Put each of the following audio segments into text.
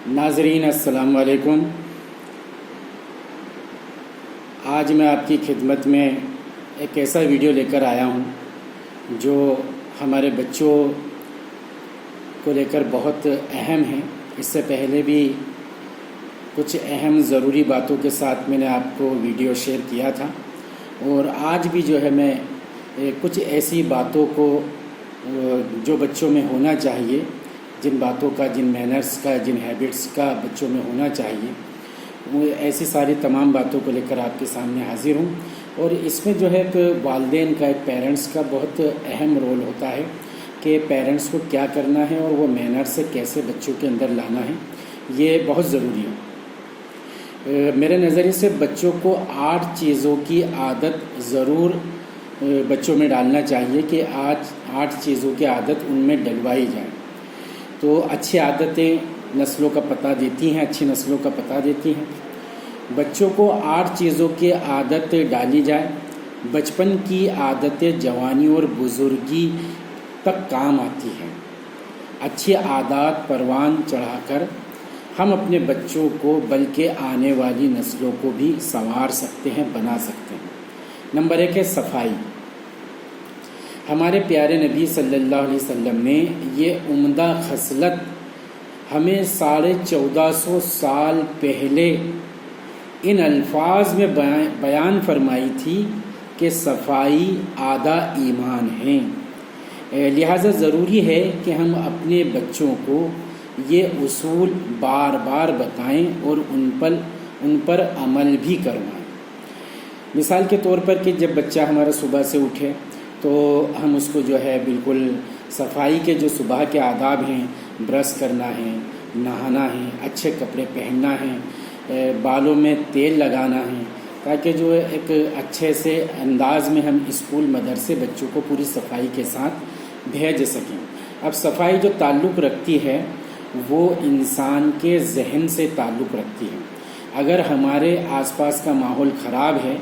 ناظرین السلام علیکم۔ آج میں آپ کی خدمت میں ایک ایسا ویڈیو لے کر آیا ہوں جو ہمارے بچوں کو لے کر بہت اہم ہے۔ اس سے پہلے بھی کچھ اہم ضروری باتوں کے ساتھ میں نے آپ کو ویڈیو شیئر کیا تھا، اور آج بھی جو ہے میں کچھ ایسی باتوں کو جو بچوں میں ہونا چاہیے، جن باتوں کا، جن مینرز کا، جن ہیبٹس کا بچوں میں ہونا چاہیے، وہ ایسی ساری تمام باتوں کو لے کر آپ کے سامنے حاضر ہوں۔ اور اس میں جو ہے ایک والدین کا، ایک پیرنٹس کا بہت اہم رول ہوتا ہے کہ پیرنٹس کو کیا کرنا ہے اور وہ مینر سے کیسے بچوں کے اندر لانا ہے، یہ بہت ضروری ہے۔ میرے نظریے سے بچوں کو 8 چیزوں کی عادت ضرور بچوں میں ڈالنا چاہیے کہ آج 8 چیزوں کی عادت ان میں ڈلوائی جائے۔ تو اچھی عادتیں نسلوں کا پتہ دیتی ہیں، اچھی نسلوں کا پتہ دیتی ہیں۔ بچوں کو 8 چیزوں کی عادت ڈالی جائے۔ بچپن کی عادتیں جوانی اور بزرگی تک کام آتی ہیں۔ اچھی عادات پروان چڑھا کر ہم اپنے بچوں کو بلکہ آنے والی نسلوں کو بھی سنوار سکتے ہیں، بنا سکتے ہیں۔ نمبر 1 ہے صفائی۔ ہمارے پیارے نبی صلی اللہ علیہ وسلم نے یہ عمدہ خصلت ہمیں 1450 سال پہلے ان الفاظ میں بیان فرمائی تھی کہ صفائی آدھا ایمان ہے۔ لہٰذا ضروری ہے کہ ہم اپنے بچوں کو یہ اصول بار بار بتائیں اور ان پر عمل بھی کروائیں۔ مثال کے طور پر کہ جب بچہ ہمارا صبح سے اٹھے تو ہم اس کو جو ہے بالکل صفائی کے جو صبح کے آداب ہیں، برش کرنا ہے، نہانا ہے، اچھے کپڑے پہننا ہے، بالوں میں تیل لگانا ہے، تاکہ جو ایک اچھے سے انداز میں ہم اسکول مدرسے بچوں کو پوری صفائی کے ساتھ بھیج سکیں۔ اب صفائی جو تعلق رکھتی ہے وہ انسان کے ذہن سے تعلق رکھتی ہے۔ اگر ہمارے آس پاس کا ماحول خراب ہے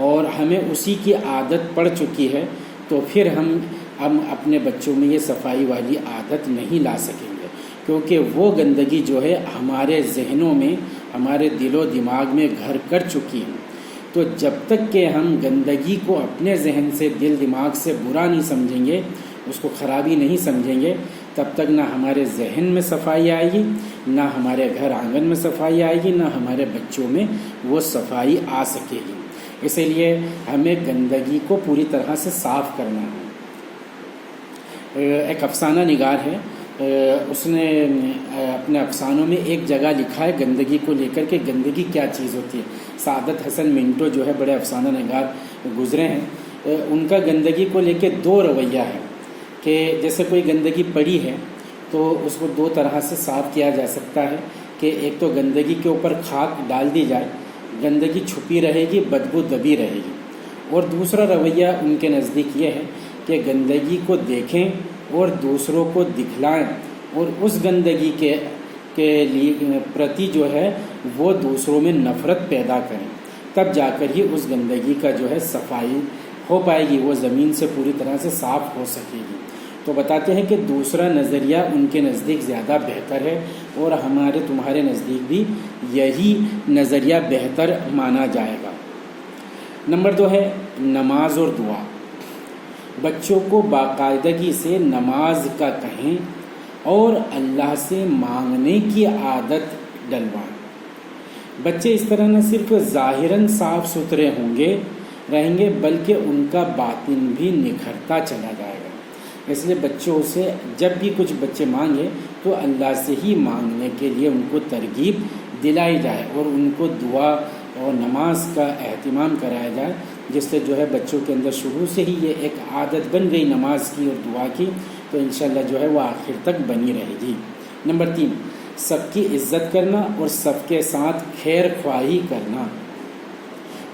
اور ہمیں اسی کی عادت پڑ چکی ہے تو پھر ہم اپنے بچوں میں یہ صفائی والی عادت نہیں لا سکیں گے، کیونکہ وہ گندگی جو ہے ہمارے ذہنوں میں، ہمارے دل و دماغ میں گھر کر چکی ہے۔ تو جب تک کہ ہم گندگی کو اپنے ذہن سے، دل دماغ سے برا نہیں سمجھیں گے، اس کو خرابی نہیں سمجھیں گے، تب تک نہ ہمارے ذہن میں صفائی آئے گی، نہ ہمارے گھر آنگن میں صفائی آئے گی، نہ ہمارے بچوں میں وہ صفائی آ سکے گی۔ اسی لیے ہمیں گندگی کو پوری طرح سے صاف کرنا ہے۔ ایک افسانہ نگار ہے، اس نے اپنے افسانوں میں ایک جگہ لکھا ہے گندگی کو لے کر کہ گندگی کیا چیز ہوتی ہے۔ سعادت حسن منٹو جو ہے بڑے افسانہ نگار گزرے ہیں، ان کا گندگی کو لے کے 2 رویہ ہے کہ جیسے کوئی گندگی پڑی ہے تو اس کو 2 طرح سے صاف کیا جا سکتا ہے کہ ایک تو گندگی کے اوپر خاک ڈال دی جائے، گندگی چھپی رہے گی، بدبو دبی رہے گی، اور دوسرا رویہ ان کے نزدیک یہ ہے کہ گندگی کو دیکھیں اور دوسروں کو دکھلائیں، اور اس گندگی کے لیے پرتی جو ہے وہ دوسروں میں نفرت پیدا کریں، تب جا کر ہی اس گندگی کا جو ہے صفائی ہو پائے گی، وہ زمین سے پوری طرح سے صاف ہو سکے گی۔ تو بتاتے ہیں کہ دوسرا نظریہ ان کے نزدیک زیادہ بہتر ہے، اور ہمارے تمہارے نزدیک بھی یہی نظریہ بہتر مانا جائے گا۔ نمبر 2 ہے نماز اور دعا۔ بچوں کو باقاعدگی سے نماز کا کہیں اور اللہ سے مانگنے کی عادت ڈلوائیں۔ بچے اس طرح نہ صرف ظاہراً صاف ستھرے رہیں گے بلکہ ان کا باطن بھی نکھرتا چلا جائے گا۔ اس لیے بچوں سے جب بھی کچھ بچے مانگے تو اللہ سے ہی مانگنے کے لیے ان کو ترغیب دلائی جائے اور ان کو دعا اور نماز کا اہتمام کرایا جائے، جس سے جو ہے بچوں کے اندر شروع سے ہی یہ ایک عادت بن گئی نماز کی اور دعا کی، تو انشاءاللہ جو ہے وہ آخر تک بنی رہے گی۔ نمبر 3 سب کی عزت کرنا اور سب کے ساتھ خیر خواہی کرنا۔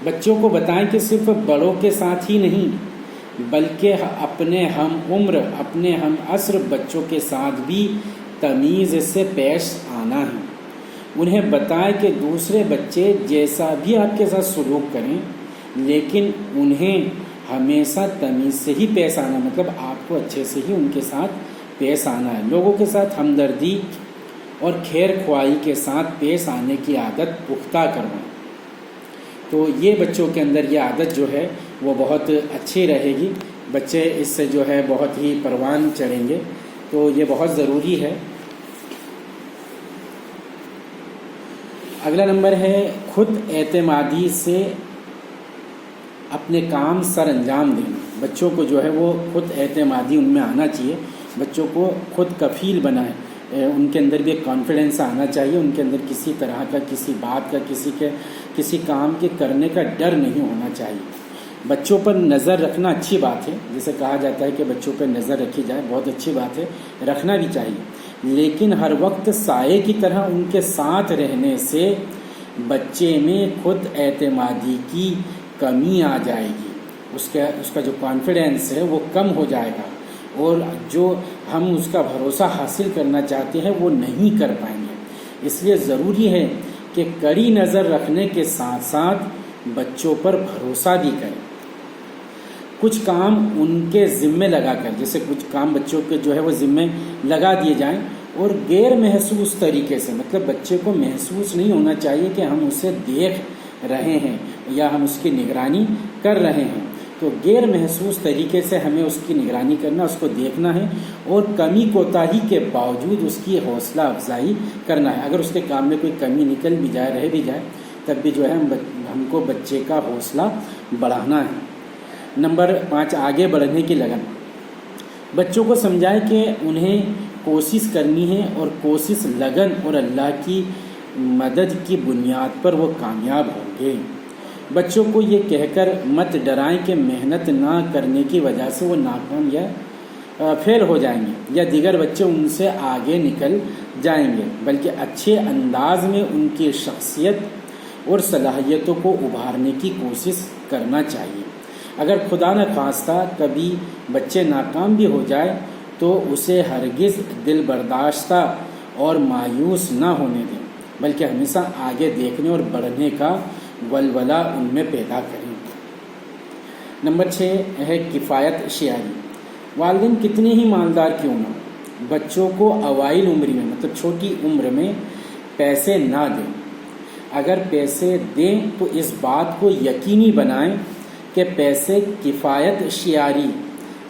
بچوں کو بتائیں کہ صرف بڑوں کے ساتھ ہی نہیں بلکہ اپنے ہم عمر، اپنے ہم عصر بچوں کے ساتھ بھی تمیز سے پیش آنا ہے۔ انہیں بتائیں کہ دوسرے بچے جیسا بھی آپ کے ساتھ سلوک کریں لیکن انہیں ہمیشہ تمیز سے ہی پیش آنا، مطلب آپ کو اچھے سے ہی ان کے ساتھ پیش آنا ہے۔ لوگوں کے ساتھ ہمدردی اور خیر خواہی کے ساتھ پیش آنے کی عادت پختہ کروائیں۔ تو یہ بچوں کے اندر یہ عادت جو ہے وہ بہت اچھی رہے گی، بچے اس سے جو ہے بہت ہی پروان چڑھیں گے، تو یہ بہت ضروری ہے۔ اگلا نمبر ہے خود اعتمادی سے اپنے کام سر انجام دینا۔ بچوں کو جو ہے وہ خود اعتمادی ان میں آنا چاہیے، بچوں کو خود کفیل بنائیں، ان کے اندر بھی ایک کانفیڈنس آنا چاہیے، ان کے اندر کسی طرح کا کسی بات کا کسی کام کے کرنے کا ڈر نہیں ہونا چاہیے۔ بچوں پر نظر رکھنا اچھی بات ہے، جیسے کہا جاتا ہے کہ بچوں پر نظر رکھی جائے، بہت اچھی بات ہے، رکھنا بھی چاہیے، لیکن ہر وقت سائے کی طرح ان کے ساتھ رہنے سے بچے میں خود اعتمادی کی کمی آ جائے گی، اس کا جو کانفیڈنس ہے وہ کم ہو جائے گا، اور جو ہم اس کا بھروسہ حاصل کرنا چاہتے ہیں وہ نہیں کر پائیں گے۔ اس لیے ضروری ہے کہ کڑی نظر رکھنے کے ساتھ ساتھ بچوں پر بھروسہ بھی کریں۔ کچھ کام ان کے ذمے لگا کر، جیسے کچھ کام بچوں کے جو ہے وہ ذمے لگا دیے جائیں، اور غیر محسوس طریقے سے، مطلب بچے کو محسوس نہیں ہونا چاہیے کہ ہم اسے دیکھ رہے ہیں یا ہم اس کی نگرانی کر رہے ہیں، تو غیر محسوس طریقے سے ہمیں اس کی نگرانی کرنا، اس کو دیکھنا ہے، اور کمی کوتاہی کے باوجود اس کی حوصلہ افزائی کرنا ہے۔ اگر اس کے کام میں کوئی کمی نکل بھی جائے، رہ بھی جائے، تب بھی جو ہے ہم کو بچے کا حوصلہ بڑھانا ہے۔ نمبر 5، آگے بڑھنے کی لگن۔ بچوں کو سمجھائے کہ انہیں کوشش کرنی ہے، اور کوشش، لگن اور اللہ کی مدد کی بنیاد پر وہ کامیاب ہوں گے۔ بچوں کو یہ کہہ کر مت ڈرائیں کہ محنت نہ کرنے کی وجہ سے وہ ناکام یا فیل ہو جائیں گے، یا دیگر بچے ان سے آگے نکل جائیں گے، بلکہ اچھے انداز میں ان کی شخصیت اور صلاحیتوں کو ابھارنے کی کوشش کرنا چاہیے۔ اگر خدا نہ خواستہ کبھی بچے ناکام بھی ہو جائے تو اسے ہرگز دل برداشتہ اور مایوس نہ ہونے دیں، بلکہ ہمیشہ آگے دیکھنے اور بڑھنے کا ولولہ ان میں پیدا کریں۔ نمبر 6 ہے کفایت شعاری۔ والدین کتنے ہی مالدار کیوں نہ، بچوں کو اوائل عمر میں، مطلب چھوٹی عمر میں پیسے نہ دیں۔ اگر پیسے دیں تو اس بات کو یقینی بنائیں کہ پیسے کفایت شعاری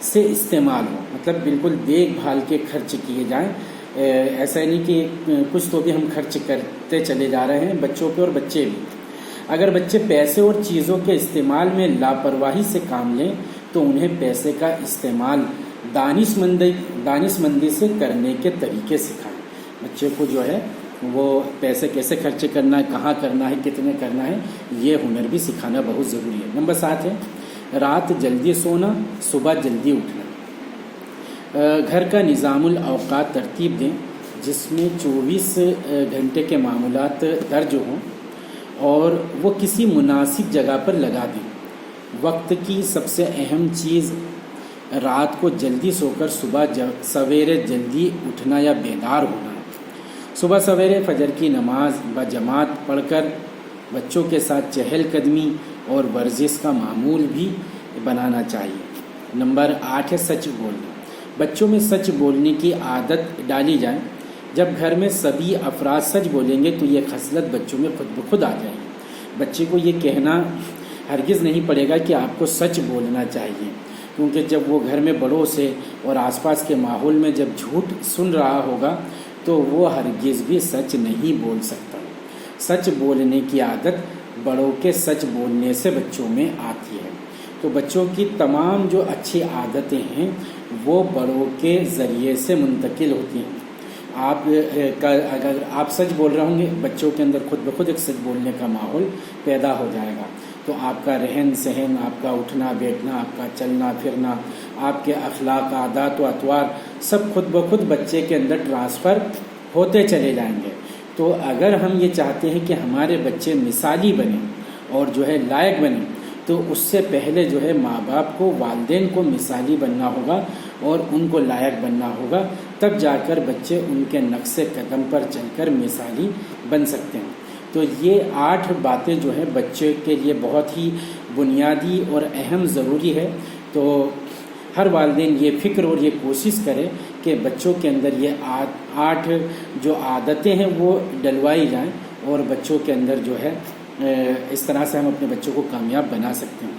سے استعمال ہو، مطلب بالکل دیکھ بھال کے خرچ کیے جائیں۔ ایسا نہیں کہ کچھ تو بھی ہم خرچ کرتے چلے جا رہے ہیں بچوں پہ، اور بچے بھی۔ اگر بچے پیسے اور چیزوں کے استعمال میں لاپرواہی سے کام لیں تو انہیں پیسے کا استعمال دانش مندی سے کرنے کے طریقے سکھائیں۔ بچے کو جو ہے وہ پیسے کیسے خرچ کرنا ہے، کہاں کرنا ہے، کتنے کرنا ہے، یہ ہنر بھی سکھانا بہت ضروری ہے۔ نمبر 7 ہے رات جلدی سونا، صبح جلدی اٹھنا۔ گھر کا نظام الاوقات ترتیب دیں جس میں 24 گھنٹے کے معمولات درج ہوں، اور وہ کسی مناسب جگہ پر لگا دیں۔ وقت کی سب سے اہم چیز رات کو جلدی سو کر صبح سویرے جلدی اٹھنا یا بیدار ہونا ہے۔ صبح سویرے فجر کی نماز بجماعت پڑھ کر بچوں کے ساتھ چہل قدمی اور ورزش کا معمول بھی بنانا چاہیے۔ نمبر 8 ہے سچ بولنا۔ بچوں میں سچ بولنے کی عادت ڈالی جائے۔ جب گھر میں سبھی افراد سچ بولیں گے تو یہ خصلت بچوں میں خود بخود آ جائے گی۔ بچے کو یہ کہنا ہرگز نہیں پڑے گا کہ آپ کو سچ بولنا چاہیے، کیونکہ جب وہ گھر میں بڑوں سے اور آس پاس کے ماحول میں جب جھوٹ سن رہا ہوگا تو وہ ہرگز بھی سچ نہیں بول سکتا۔ سچ بولنے کی عادت بڑوں کے سچ بولنے سے بچوں میں آتی ہے۔ تو بچوں کی تمام جو اچھی عادتیں ہیں وہ بڑوں کے ذریعے سے منتقل ہوتی ہیں۔ اگر آپ سچ بول رہے ہوں گے، بچوں کے اندر خود بخود ایک سچ بولنے کا ماحول پیدا ہو جائے گا، تو آپ کا رہن سہن، آپ کا اٹھنا بیٹھنا، آپ کا چلنا پھرنا، آپ کے اخلاق، عادات و اطوار سب خود بخود بچے کے اندر ٹرانسفر ہوتے چلے جائیں گے۔ تو اگر ہم یہ چاہتے ہیں کہ ہمارے بچے مثالی بنیں اور جو ہے لائق بنیں، تو اس سے پہلے جو ہے ماں باپ کو، والدین کو مثالی بننا ہوگا اور ان کو لائق بننا ہوگا، تب جا کر بچے ان کے نقش قدم پر چل کر مثالی بن سکتے ہیں۔ تو یہ 8 باتیں جو ہیں بچے کے لیے بہت ہی بنیادی اور اہم ضروری ہے۔ تو ہر والدین یہ فکر اور یہ کوشش کرے کہ بچوں کے اندر یہ 8 جو عادتیں ہیں وہ ڈلوائی جائیں اور بچوں کے اندر جو ہے اس طرح سے ہم اپنے بچوں کو کامیاب بنا سکتے ہیں۔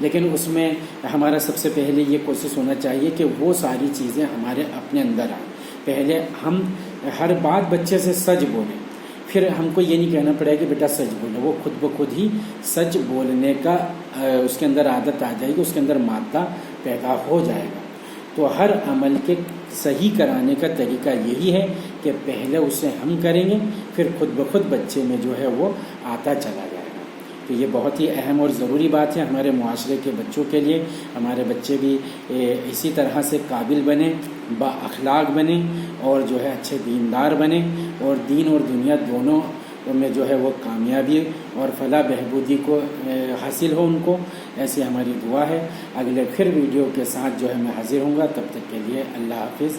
لیکن اس میں ہمارا سب سے پہلے یہ کوشش ہونا چاہیے کہ وہ ساری چیزیں ہمارے اپنے اندر آئیں۔ پہلے ہم ہر بات بچے سے سچ بولیں، پھر ہم کو یہ نہیں کہنا پڑے گا کہ بیٹا سچ بولو، وہ خود بخود ہی سچ بولنے کا اس کے اندر عادت آ جائے گی، اس کے اندر مادہ پیدا ہو جائے گا۔ تو ہر عمل کے صحیح کرانے کا طریقہ یہی ہے کہ پہلے اسے ہم کریں گے، پھر خود بخود بچے میں جو ہے وہ آتا چلا جائے گا۔ تو یہ بہت ہی اہم اور ضروری بات ہے ہمارے معاشرے کے بچوں کے لیے۔ ہمارے بچے بھی اسی طرح سے قابل بنیں، با اخلاق بنیں اور جو ہے اچھے دیندار بنیں اور دین اور دنیا دونوں میں جو ہے وہ کامیابی اور فلاح بہبودی کو حاصل ہو ان کو، ایسی ہماری دعا ہے۔ اگلے پھر ویڈیو کے ساتھ جو ہے میں حاضر ہوں گا، تب تک کے لیے اللہ حافظ۔